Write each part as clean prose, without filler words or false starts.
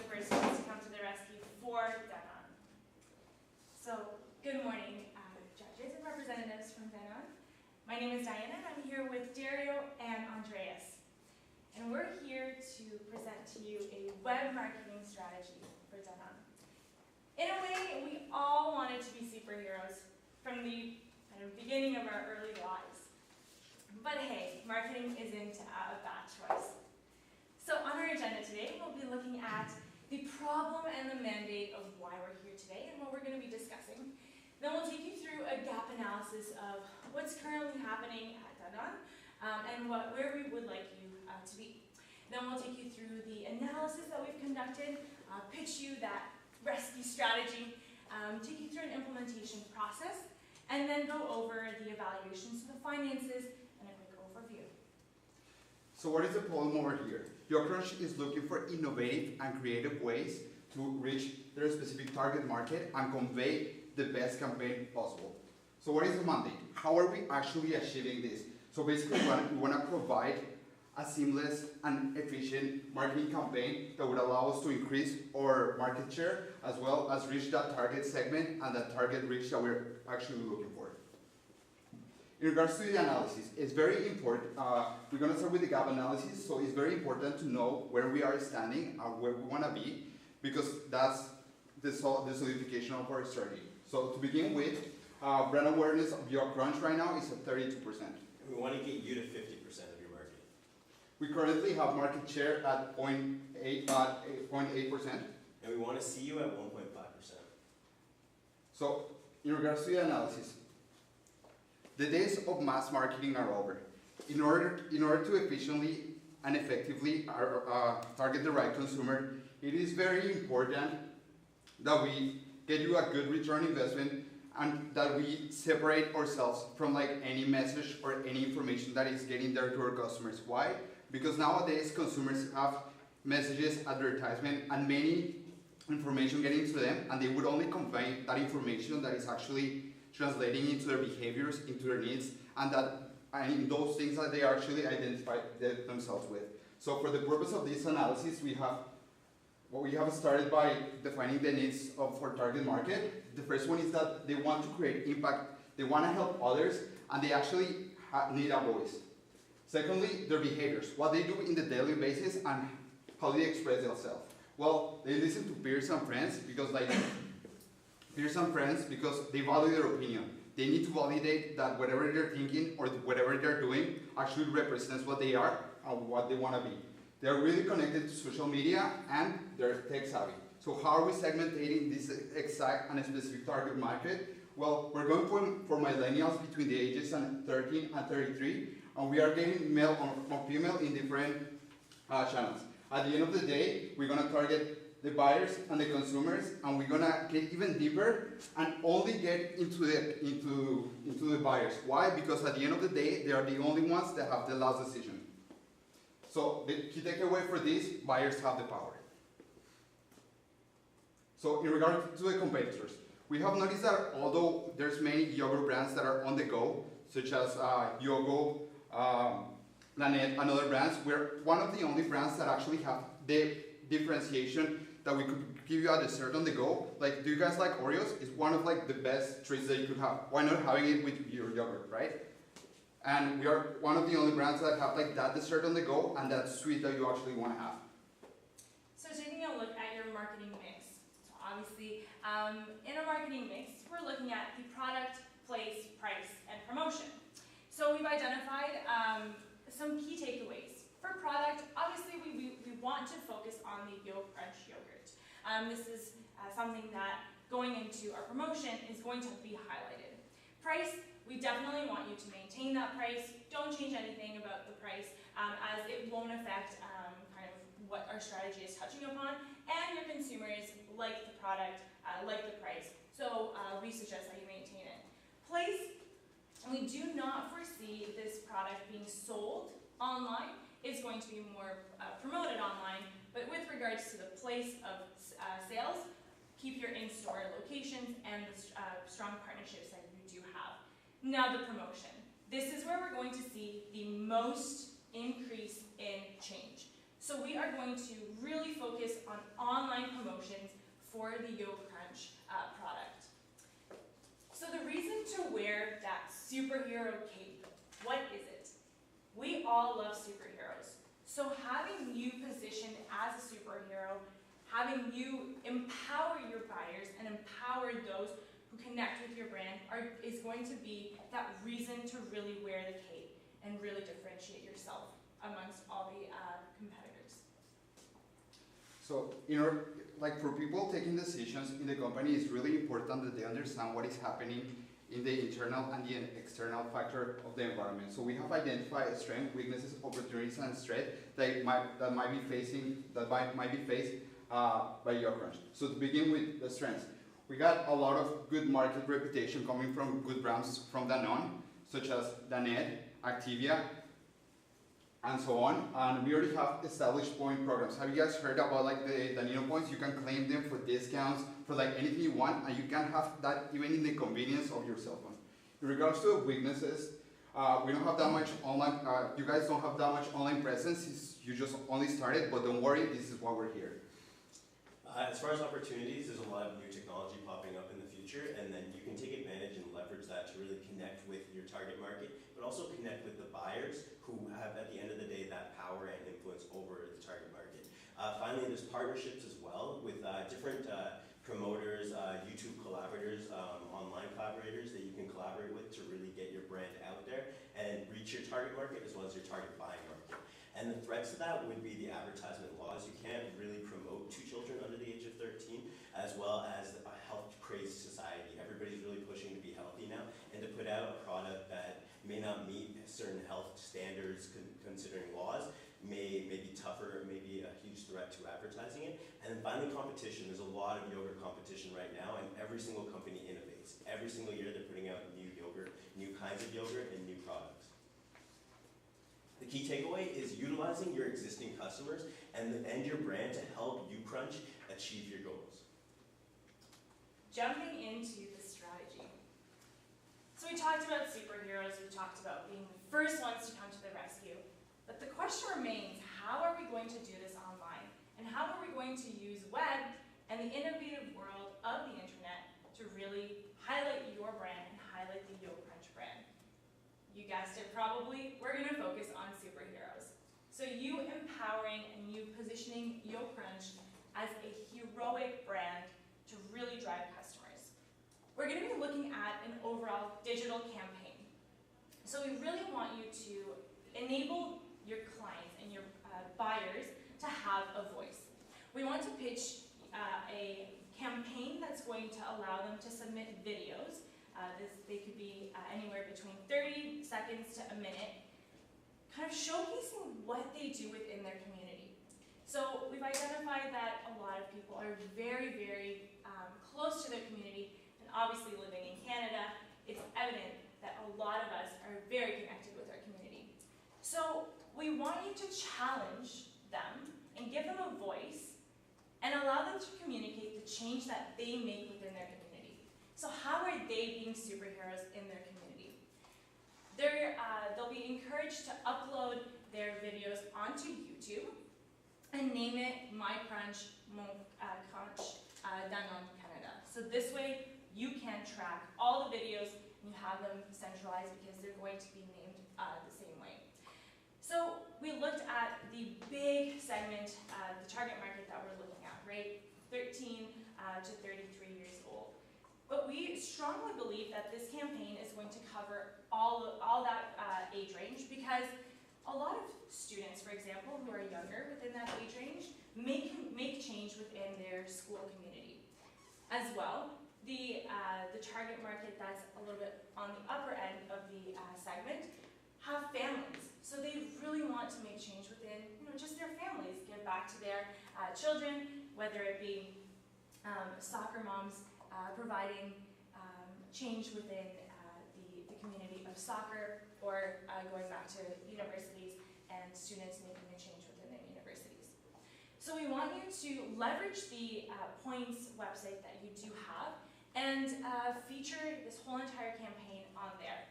person to come to the rescue for Danone. So, good morning, judges and representatives from Danone. My name is Diana, and I'm here with Dario and Andreas. And we're here to present to you a web marketing strategy for Danone. In a way, we all wanted to be superheroes from the beginning of our early lives. But hey, marketing isn't a bad choice. So on our agenda today, we'll be looking at the problem and the mandate of why we're here today and what we're going to be discussing. Then we'll take you through a gap analysis of what's currently happening at Danone and where we would like you to be. Then we'll take you through the analysis that we've conducted, pitch you that rescue strategy, take you through an implementation process, and then go over the evaluations, the finances, and a quick overview. So what is the problem over here? YoCrunch is looking for innovative and creative ways to reach their specific target market and convey the best campaign possible. So what is the mandate? How are we actually achieving this? So basically we want to provide a seamless and efficient marketing campaign that would allow us to increase our market share as well as reach that target segment and that target reach that we're actually looking for. In regards to the analysis, it's very important. We're going to start with the gap analysis, so it's very important to know where we are standing and where we want to be, because that's the solidification of our strategy. So to begin with, brand awareness of YoCrunch right now is at 32%. And we want to get you to 50% of your market. We currently have market share at 0.8%. And we want to see you at 1.5%. So in regards to the analysis, the days of mass marketing are over. In order to efficiently and effectively target the right consumer, it is very important that we get you a good return on investment and that we separate ourselves from any message or any information that is getting there to our customers. Why? Because nowadays consumers have messages, advertisement, and many information getting to them, and they would only convey that information that is actually translating into their behaviors, into their needs, and in those things that they actually identify themselves with. So for the purpose of this analysis, we have started by defining the needs of our target market. The first one is that they want to create impact, they want to help others, and they actually need a voice. Secondly, their behaviors, what they do in the daily basis and how they express themselves. Well, they listen to peers and friends because they value their opinion. They need to validate that whatever they're thinking or whatever they're doing actually represents what they are and what they want to be. They're really connected to social media and they're tech savvy. So how are we segmenting this exact and specific target market? Well, we're going for millennials between the ages of 13 and 33, and we are getting male or female in different channels. At the end of the day, we're going to target the buyers and the consumers, and we're going to get even deeper and only get into the buyers. Why? Because at the end of the day, they are the only ones that have the last decision. So the key takeaway for this, buyers have the power. So in regard to the competitors, we have noticed that although there's many yogurt brands that are on the go, such as Yogo, Planet, and other brands, we're one of the only brands that actually have the differentiation that we could give you a dessert on the go. Do you guys like Oreos? It's one of the best treats that you could have. Why not having it with your yogurt, right? And we are one of the only brands that have that dessert on the go and that sweet that you actually want to have. So taking a look at your marketing mix. So obviously, in a marketing mix, we're looking at the product, place, price, and promotion. So we've identified some key takeaways. For product, obviously we want to focus on the YoCrunch yogurt. This is something that going into our promotion is going to be highlighted. Price, we definitely want you to maintain that price. Don't change anything about the price as it won't affect what our strategy is touching upon, and your consumers like the product, like the price. So we suggest that you maintain it. Place, we do not foresee this product being sold online. It's going to be more promoted online, but with regards to the place of sales, keep your in-store locations and the strong partnerships that you do have. Now the promotion. This is where we're going to see the most increase in change. So we are going to really focus on online for the Yo Crunch product. So the reason to wear that superhero cape, what is it? We all love superheroes. So having you positioned as a superhero, having you empower your buyers and empower those who connect with your brand is going to be that reason to really wear the cape and really differentiate yourself amongst all the competitors. So, like for people taking decisions in the company, it's really important that they understand what is happening in the internal and the external factor of the environment. So we have identified strengths, weaknesses, opportunities, and threats that might be faced by Yo Crunch. So to begin with the strengths, we got a lot of good market reputation coming from good brands from Danone, such as Danette, Activia, and so on. And we already have established point programs. Have you guys heard about like the Danino points? You can claim them for discounts, for like anything you want, and you can have that even in the convenience of your cell phone. In regards to weaknesses, we don't have that much online, you guys don't have that much online presence. You just only started, but don't worry, this is why we're here. As far as opportunities, there's a lot of new technology popping up in the future, and then you can take advantage and leverage that to really connect with your target market, but also connect with the buyers who have, at the end of the day, that power and influence over the target market. Finally, there's partnerships as well with different promoters, YouTube collaborators, online collaborators that you can collaborate with to really get your brand out there and reach your target market as well as your target buying market. And the threats to that would be the advertisement laws. You can't really promote to children under the age of 13, as well as a health-crazed society. Everybody's really pushing to be healthy now, and to put out a product that may not meet certain health standards considering laws may be tougher, may be a huge threat to advertising it. And then finally, competition. There's a lot of yogurt competition right now, and every single company innovates. Every single year they're putting out new yogurt, new kinds of yogurt, and new products. The key takeaway is utilizing your existing customers and your brand to help you Crunch achieve your goals. Jumping into the strategy. So we talked about superheroes, we talked about being the first ones to come to the rescue. But the question remains, how are we going to do this online? And how are we going to use web and the innovative world of the internet to really highlight your brand and highlight the Yo Crunch brand? You guessed it probably, we're going to focus on superheroes. So you empowering and you positioning Yo Crunch as a heroic brand to really drive customers. We're going to be looking at an overall digital campaign. So we really want you to enable your clients and your buyers to have a voice. We want to pitch a campaign that's going to allow them to submit videos. They could be anywhere between 30 seconds to a minute, kind of showcasing what they do within their community. So we've identified that a lot of people are very, very close to their community, and obviously living in Canada, it's evident that a lot of us are very connected with our community. So we want you to challenge them and give them a voice and allow them to communicate the change that they make within their community. So how are they being superheroes in their community? They'll be encouraged to upload their videos onto YouTube and name it My Crunch, Mon Crunch, Danone Canada. So this way you can track all the videos and you have them centralized because they're going to be named the same way. So we looked at the big segment, the target market that we're looking at, right? 13 to 33 years old. But we strongly believe that this campaign is going to cover all that age range, because a lot of students, for example, who are younger within that age range, make change within their school community. As well, the target market that's a little bit on the upper end of the segment have families. So they really want to make change within, just their families, give back to their children, whether it be soccer moms providing change within the community of soccer, or going back to universities and students making a change within their universities. So we want you to leverage the points website that you do have and feature this whole entire campaign on there,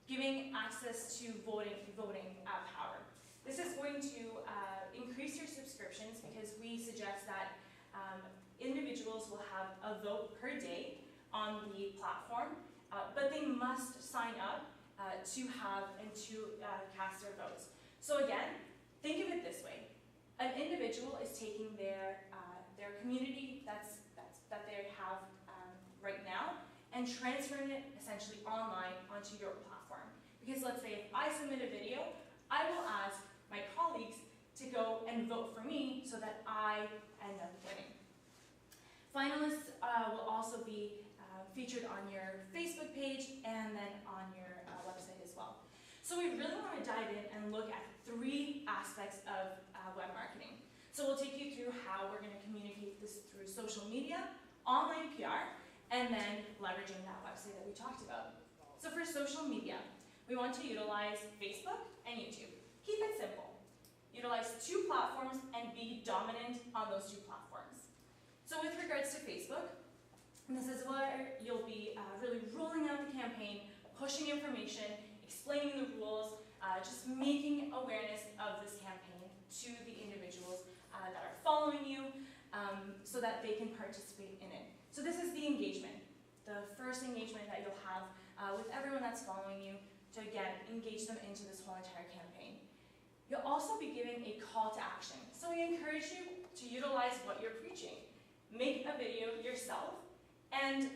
giving access to voting power. This is going to increase your subscriptions, because we suggest that individuals will have a vote per day on the platform, but they must sign up to have and to cast their votes. So again, think of it this way. An individual is taking their community that they have right now and transferring it essentially online onto your platform. Because let's say if I submit a video, I will ask my colleagues to go and vote for me so that I end up winning. Finalists will also be featured on your Facebook page and then on your website as well. So we really want to dive in and look at 3 aspects of web marketing. So we'll take you through how we're going to communicate this through social media, online PR, and then leveraging that website that we talked about. So for social media, we want to utilize Facebook and YouTube. Keep it simple. Utilize 2 platforms and be dominant on those 2 platforms. So with regards to Facebook, this is where you'll be really rolling out the campaign, pushing information, explaining the rules, just making awareness of this campaign to the individuals that are following you so that they can participate in it. So this is the engagement, the first engagement that you'll have with everyone that's following you to, again, engage them into this whole entire campaign. You'll also be giving a call to action. So we encourage you to utilize what you're preaching. Make a video yourself and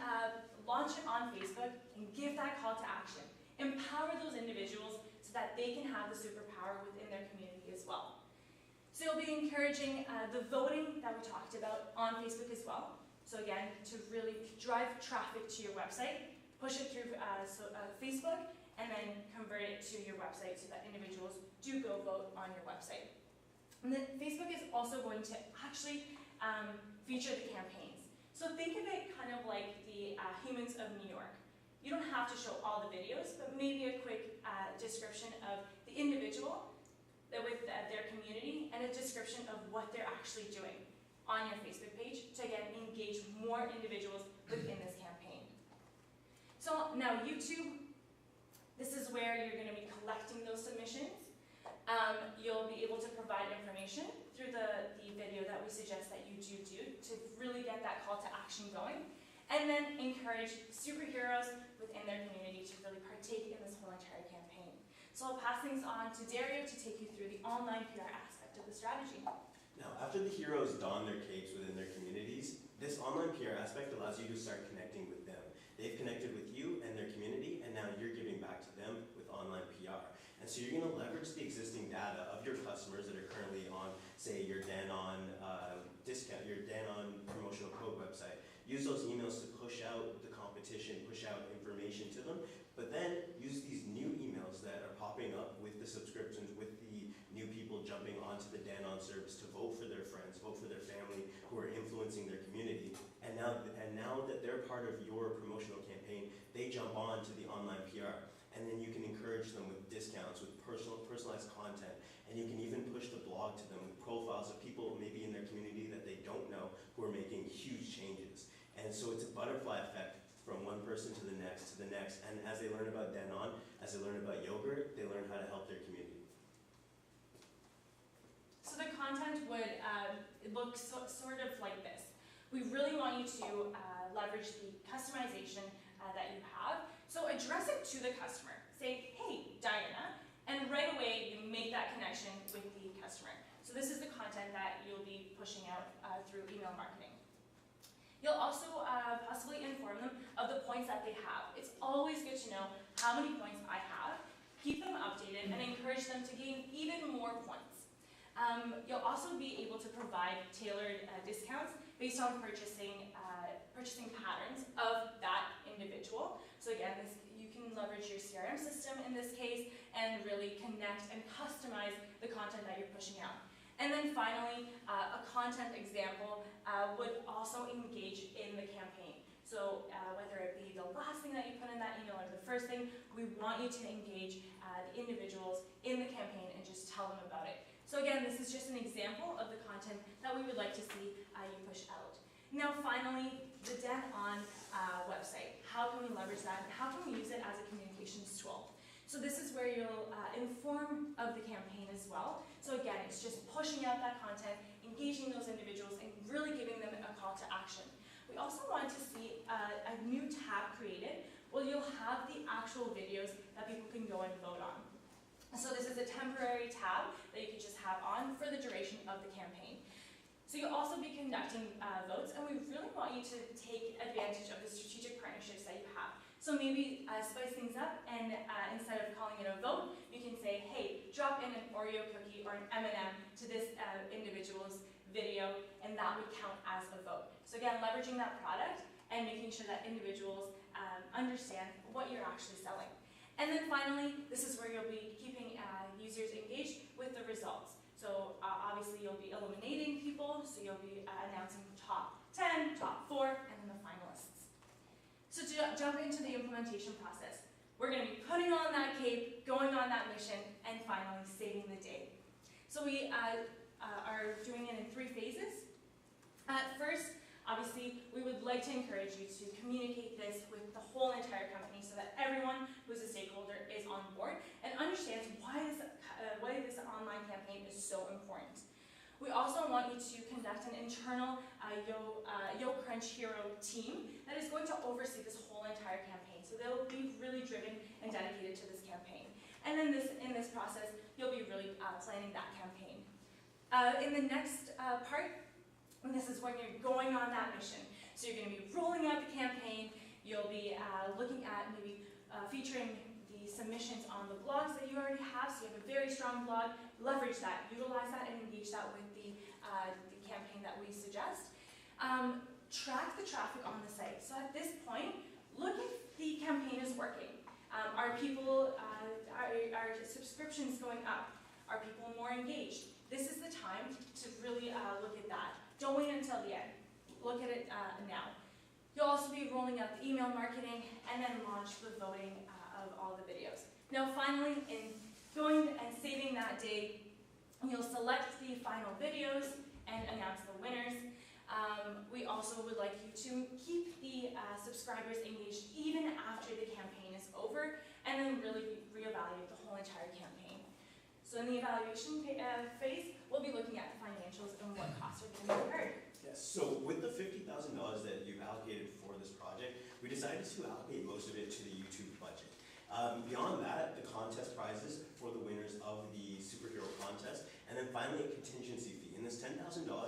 launch it on Facebook and give that call to action. Empower those individuals so that they can have the superpower within their community as well. So you'll be encouraging the voting that we talked about on Facebook as well. So again, to really drive traffic to your website, push it through Facebook, and then convert it to your website so that individuals do go vote on your website. And then Facebook is also going to actually feature the campaigns. So think of it kind of like the Humans of New York. You don't have to show all the videos, but maybe a quick description of the individual with their community and a description of what they're actually doing on your Facebook page to, again, engage more individuals within this campaign. So now YouTube, this is where you're going to be collecting those submissions. You'll be able to provide information through the video that we suggest that YouTube do to really get that call to action going, and then encourage superheroes within their community to really partake in this whole entire campaign. So I'll pass things on to Dario to take you through the online PR aspect of the strategy. Now, after the heroes don their capes within their communities, this online PR aspect allows you to start connecting with them. They've connected with you and their community, and now you're giving back to them with online PR. And so you're going to leverage the existing data of your customers that are currently on, say, your Danon discount, your Danon promotional code website. Use those emails to push out the competition, push out information to them, but then use these new emails that are popping up with the subscriptions, with the new people jumping onto the Danon service to vote for their friends, vote for their family who are influencing their community. And now that they're part of your promotional campaign, they jump on to the online PR. And then you can encourage them with discounts, with personalized content, and you can even push the blog to them with profiles of people maybe in their community that they don't know who are making huge changes. And so it's a butterfly effect from one person to the next, and as they learn about Danon, as they learn about yogurt, they learn how to help their community. So the content would look sort of like this. We really want you to leverage the customization that you have. So address it to the customer. Say, hey, Diana, and right away you make that connection with the customer. So this is the content that you'll be pushing out through email marketing. You'll also possibly inform them of the points that they have. It's always good to know how many points I have, keep them updated, and encourage them to gain even more points. You'll also be able to provide tailored discounts based on purchasing patterns of that individual. So again, you can leverage your CRM system in this case and really connect and customize the content that you're pushing out. And then finally, a content example would also engage in the campaign. So whether it be the last thing that you put in that email or the first thing, we want you to engage the individuals in the campaign and just tell them about it. So again, this is just an example of the content that we would like to see you push out. Now finally, the Danon website. How can we leverage that? How can we use it as a communications tool? So this is where you'll inform of the campaign as well. So again, it's just pushing out that content, engaging those individuals, and really giving them a call to action. we also want to see a new tab created where you'll have the actual videos that people can go and vote on. So this is a temporary tab that you can just have on for the duration of the campaign. So you'll also be conducting votes, and we really want you to take advantage of the strategic partnerships that you have. So maybe spice things up, and instead of calling it a vote, you can say, hey, drop in an Oreo cookie or an M&M to this individual's video, and that would count as a vote. So again, leveraging that product and making sure that individuals understand what you're actually selling. And then finally, this is where you'll be keeping users engaged with the results. So obviously you'll be eliminating people, so you'll be announcing top 10, top 4, and then the finalists. So to jump into the implementation process, we're going to be putting on that cape, going on that mission, and finally saving the day. So we are doing it in 3 phases. First, obviously, we would like to encourage you to communicate this with the whole entire company so that everyone who's a stakeholder is on board and understands why this online campaign is so important. We also want you to conduct an internal YoCrunch Hero team that is going to oversee this whole entire campaign. So they'll be really driven and dedicated to this campaign. And then in this process, you'll be really planning that campaign. In the next part, and this is when you're going on that mission. So you're going to be rolling out the campaign. You'll be looking at maybe featuring the submissions on the blogs that you already have. So you have a very strong blog. Leverage that, utilize that, and engage that with the campaign that we suggest. Track the traffic on the site. So at this point, look if the campaign is working. Are subscriptions going up? Are people more engaged? This is the time to really look at that. Don't wait until the end. Look at it now. You'll also be rolling out the email marketing and then launch the voting of all the videos. Now finally, in going and saving that day, you'll select the final videos and announce the winners. We also would like you to keep the subscribers engaged even after the campaign is over, and then really reevaluate the whole entire campaign. So in the evaluation phase, we'll be looking at the financials and what costs are going to be incurred. Yes, so with the $50,000 that you've allocated for this project, we decided to allocate most of it to the YouTube budget. Beyond that, the contest prizes for the winners of the superhero contest, and then finally a contingency fee. And this $10,000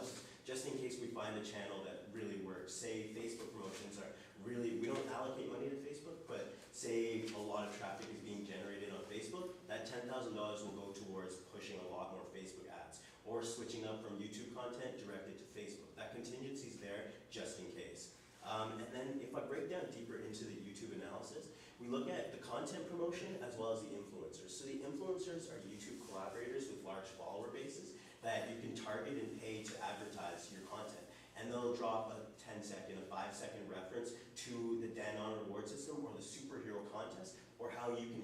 is just in case we find a channel that really works. Say Facebook promotions are really, we don't allocate money to Facebook, but say a lot of traffic is being generated on Facebook, that $10,000 will go towards pushing a lot more Facebook ads, or switching up from YouTube content directly to Facebook. That contingency is there just in case. And then if I break down deeper into the YouTube analysis, we look at the content promotion as well as the influencers. So the influencers are YouTube collaborators with large follower bases that you can target and pay to advertise your content. And they'll drop a 10-second, a 5-second reference to the Dan-On reward system or the superhero contest, or how you can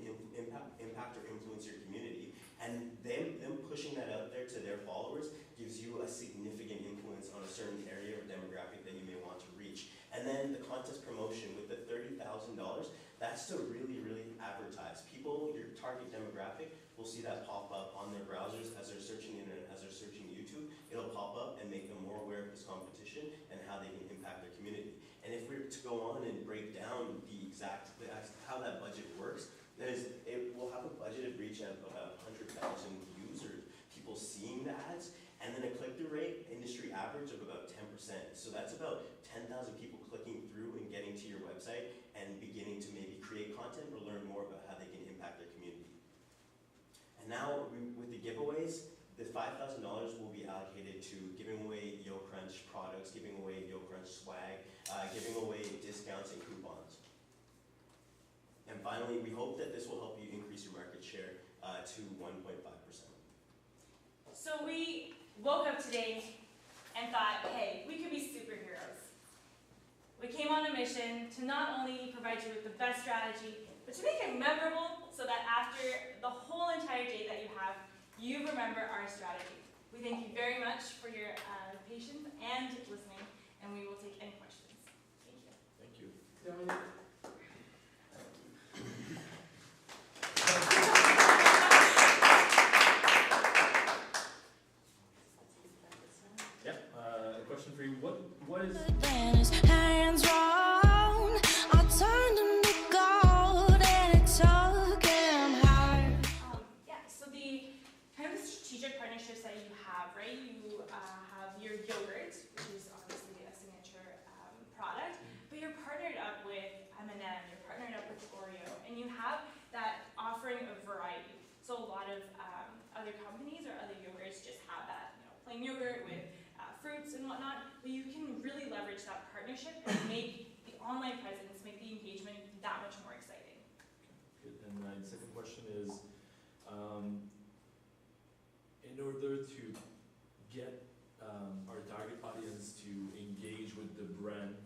impact or influence your community. And them pushing that out there to their followers gives you a significant influence on a certain area or demographic that you may want to reach. And then the contest promotion with the $30,000, that's to really, really advertise. People, your target demographic, will see that pop up on their browsers as they're searching the internet, as they're searching YouTube. It'll pop up and make them more aware of this competition and how they can impact their community. And if we were to go on and break down how that budget works, it will have a budgeted reach at about 100,000 views or people seeing the ads, and then a click-through rate, industry average of about 10%. So that's about 10,000 people clicking through and getting to your website and beginning to maybe create content or learn more about how they can impact their community. And now with the giveaways, the $5,000 will be allocated to giving away YoCrunch products, giving away YoCrunch swag, giving away discounts and coupons. And finally, we hope that this will help you increase your market share to 1.5%. So we woke up today and thought, hey, we could be superheroes. We came on a mission to not only provide you with the best strategy, but to make it memorable so that after the whole entire day that you have, you remember our strategy. We thank you very much for your patience and listening, and we will take any questions. Thank you. Thank you. Yeah, a question for you. What what is... Then his hands round, I turned him to gold and it took him hard. Yeah, so the kind of the strategic partnerships that you have, right? You have your yogurt, which is obviously a signature product, but you're partnered up with M&M, you're partnered up with Oreo, and you have that offering of variety. So a lot of other companies or other yogurts just have that, plain yogurt with fruits and whatnot, but you can really leverage that partnership and make the online presence, make the engagement that much more exciting. Good. And my second question is, in order to get our target audience to engage with the brand,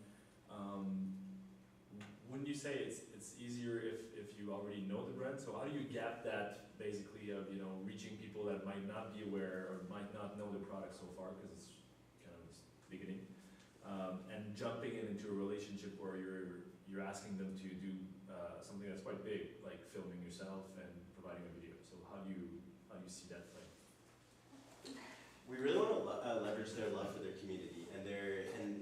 wouldn't you say it's easier if you already know the brand? So how do you gap that basically of reaching people that might not be aware or might not know the product so far because it's kind of the beginning, and jumping into a relationship where you're asking them to do something that's quite big, like filming yourself and providing a video. So how do you see that play? We really want to leverage their love for their community and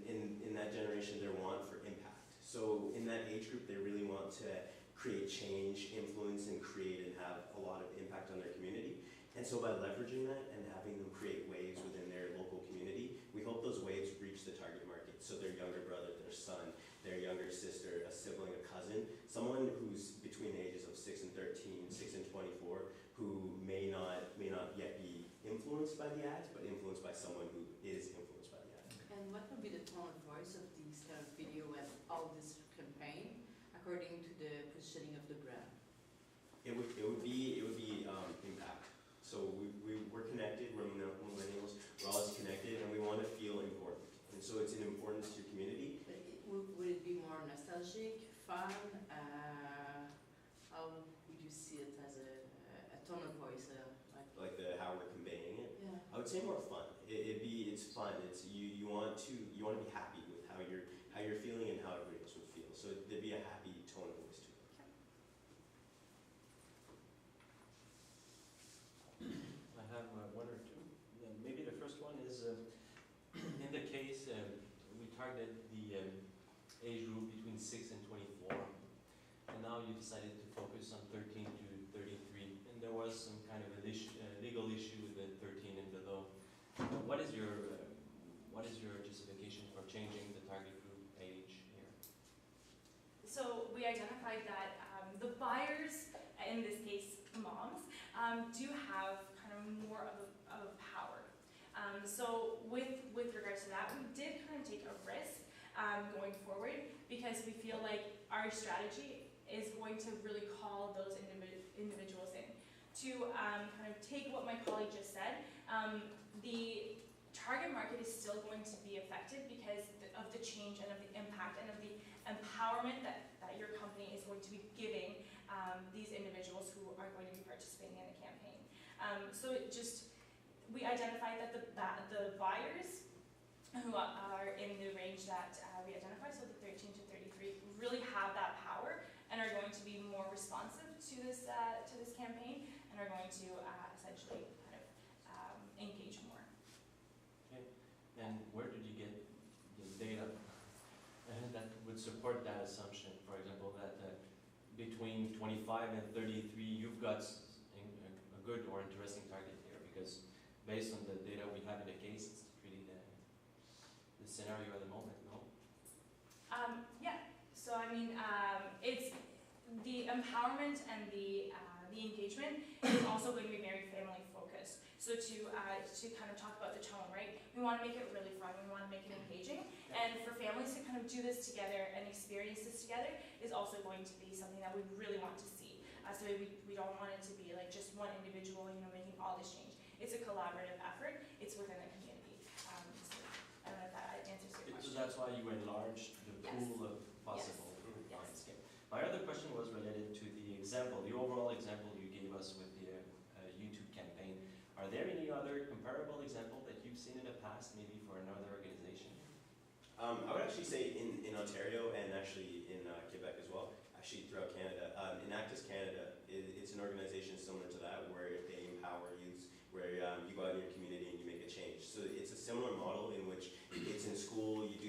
in that generation, their want for impact. So in that age group, they really want to create change, influence, and create and have a lot of impact on their community. And so by leveraging that and having them create waves within their local community, we hope those waves reach the target market. So their younger brother, their son, their younger sister, a sibling, a cousin, someone who's between the ages of 6 and 13, 6 and 24, who may not yet be influenced by the ads, but influenced by someone who is influenced by the ads. And what would be the tone of voice of these kind of video and all this campaign according to the positioning of the brand? It would be impact. So we're connected, we're millennials, we're always connected, and we want to feel important. And so it's an importance to your community. But would it be more nostalgic, fun? How would you see it as a tone of voice? Like how we're conveying it. Yeah. I would say more fun. It's fun. It's you want to be happy with how you're feeling and how everybody else would feel. So there'd be a happy tone of voice to it. I have one or two. Maybe the first one is in the case we targeted the age group between 6 and 24, and now you decided to focus on 13 to 33, and there was some kind of a legal issue with the 13 and below. What is your justification for changing the target group age here? So we identified that the buyers, in this case moms, do have kind of more of power. So with regards to that, we did kind of take a risk going forward because we feel like our strategy is going to really call those individuals in. To kind of take what my colleague just said, the target market is still going to be affected because of the change and of the impact and of the empowerment that your company is going to be giving these individuals who are going to be participating in the campaign. So we identified that the buyers who are in the range that we identified, so the 13 to 33, really have that power and are going to be more responsive to this campaign and are going to essentially kind of engage more. Okay. And where did you get the data that would support that assumption? For example, that between 25 and 33, you've got a good or interesting target here, because based on the data we have in the case, it's really the scenario at the moment, no? Yeah. So I mean, it's the empowerment and the engagement is also going to be very family focused. So to kind of talk about the tone, right? We want to make it really fun. We want to make it engaging, and for families to kind of do this together and experience this together is also going to be something that we really want to see. So we don't want it to be like just one individual, making all this change. It's a collaborative effort. It's within the community. So I don't know if that answers your question. So that's why you enlarged the pool of possible clients. Okay. My other question was related to the overall example you gave us with the YouTube campaign. Are there any other comparable example that you've seen in the past, maybe for another organization? I would actually say in Ontario and actually in Quebec as well, actually throughout Canada. Enactus Canada, it's an organization similar to that where they empower youth, where you go out in your community and you make a change. So it's a similar model in which it's in school, you